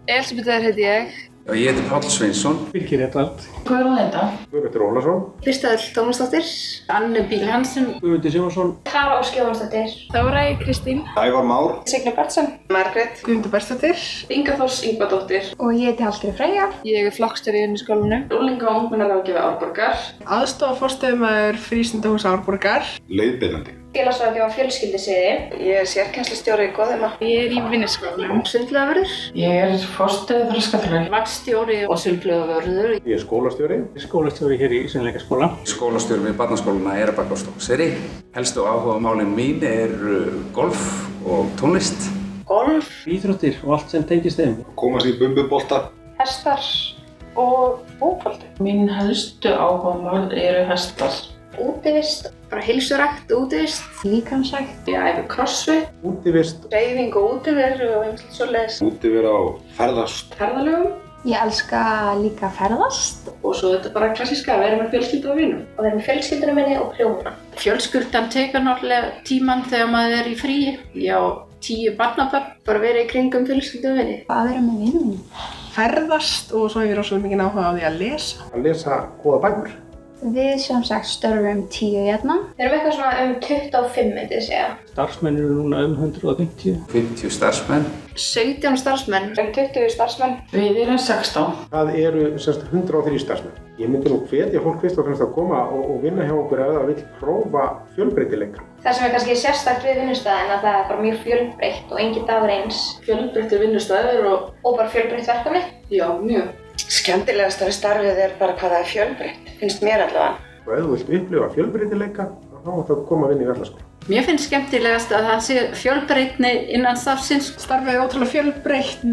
Elisabeth heiti ég. Ég heiti Páll Sveinsson. Birgir Edvald. Guðrún Linda. Guðmundur Ólafsson. Kristel Tómasdóttir. Anne Bíl Hansen. Guðmundur Sigmarsson. Klara Ósk Jóhannsdóttir. Þórey Kristín. Ævar Már. Signe Bertsen. Margrét. Guðmundur Bergsdóttir. Inga Þórs Ingvadóttir. Og ég heiti Hallgerður Freyja. Ég flokkstjóri í skólanum. Unglinga- og ungmennaráðgjafi Árborgar. Aðstoðarforstöðumaður Frístundahúss Árborgar. Leiðbeinandi. Félagsráðgjafi á fjölskyldusviði. Ég er sérkennslustjóri í Góðheima. Ég í vinnuskólanum. Sundlaugarvörður. Ég er forstöðu þroskaþjálfari. Vaktstjóri og sundlaugarvörður. Ég er skólastjóri. Skólastjóri hér í Sundleikaskóla. Skólastjóri við barnaskólana Eyrarbakka á Stokkseyri. Helstu áhugamálin mín golf og tónlist. Golf. Íþróttir og allt sem tengist þeim. Komast í bumbubolta. Hestar og fótbolti. Mín helstu áhugamál eru hestar. Útivist. Bara heilsurækt, útivist. Líkamsrækt. Ég æfi crossfit. Útivist. Hreyfing og útiveru og einhvern svoleiðis. Útivera og ferðast. Ferðalögum. Ég elska líka að ferðast. Og svo þetta bara klassíska að vera með fjölskyldu og vinum. Og vera með fjölskyldunum minni og prjóna. Fjölskyldan tekur náttúrulega tímann þegar maður er í fríi. Ég á 10 barnabörn. Bara vera í kringum fjölskyldum minni. Að vera með vinum. Ferðast og svo hefur ég rosalega mikið áhuga á því að lesa. Að lesa góða bækur. Við sem sagt störfum 10 hérna. Við erum eitthvað svona 25 myndi ég segja. Starfsmenn eru núna 150. 50 starfsmenn. 17 starfsmenn. 20 starfsmenn. Við erum 16. Það eru 103 starfsmenn. Ég myndi nú hvetja fólk fyrst og fremst að koma og vinna hjá okkur ef það vill prófa fjölbreytileika. Það sem er kannski sérstakt við vinnustæðin að það er bara mjög fjölbreytt og engin dagur eins. Fjölbreyttir vinnustæður Og bara fjölbreytt verkefni. já, mjög. Skemmtilegasta við starfið er bara hvað það er fjölbreytt, finnst mér allavega. Og ef þú vilt upplifa fjölbreytileika, þá máttu að koma að vinna í Verðlaskóla. Mér finnst skemmtilegast að það sé fjölbreytni innan starfsins. Starfið er ótrúlega fjölbreytt.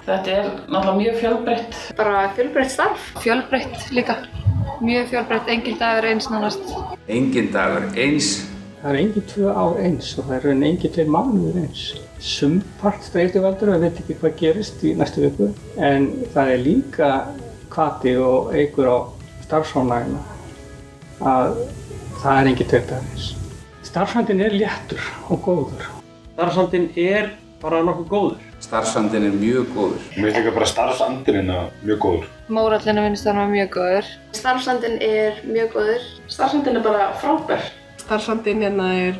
Þetta er náttúrulega mjög fjölbreytt. Bara fjölbreytt starf. Fjölbreytt líka. Mjög fjölbreytt, engin dagur eins nánast. Engin dagur eins. Það er engin 2 ár eins og það er engin 2 mánuður eins. Sumpart streituvaldur, við veit ekki hvað gerist í næstu viku. En það er líka hvati og eykur á starfsánægjuna að það er engin 2 dagar eins. Starfsandinn er léttur og góður. Starfsandinn er bara nokkuð góður. Starfsandinn er mjög góður. Mér finnst líka bara starfsandinn mjög góður. Mórallinn á vinnustæðanum er mjög góður. Starfsandinn er mjög góður. Starfsandinn er bara frábær. Starfsandinn hérna er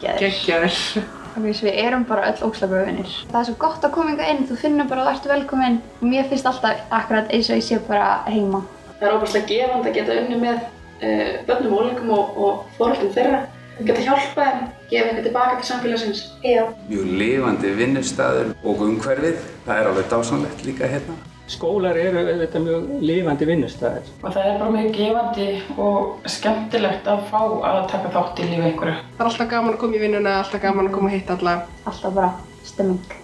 geggjaður. Þannig að við erum bara öll ógeðslega góðir vinir. Það er svo gott að koma hingað inn, þú finnur bara að þú ert velkominn. Og mér finnst alltaf akkurat eins og ég sé bara heima. Það er óbærslega gefandi að geta unnið með börnum og úlingum og foreldrum þeirra. Geta hjálpað þeim, gefa eitthvað tilbaka til samfélagsins. Já. Mjög lifandi vinnustaður og umhverfið. Það er alveg dásamlegt líka hérna. Skólar eru þetta mjög lifandi vinnustæðir. Og það er bara mjög gefandi og skemmtilegt að fá að taka þátt í lífi einhverju. Það er alltaf gaman að koma í vinnuna, alltaf gaman að koma að hitta alla. Alltaf bara stemming.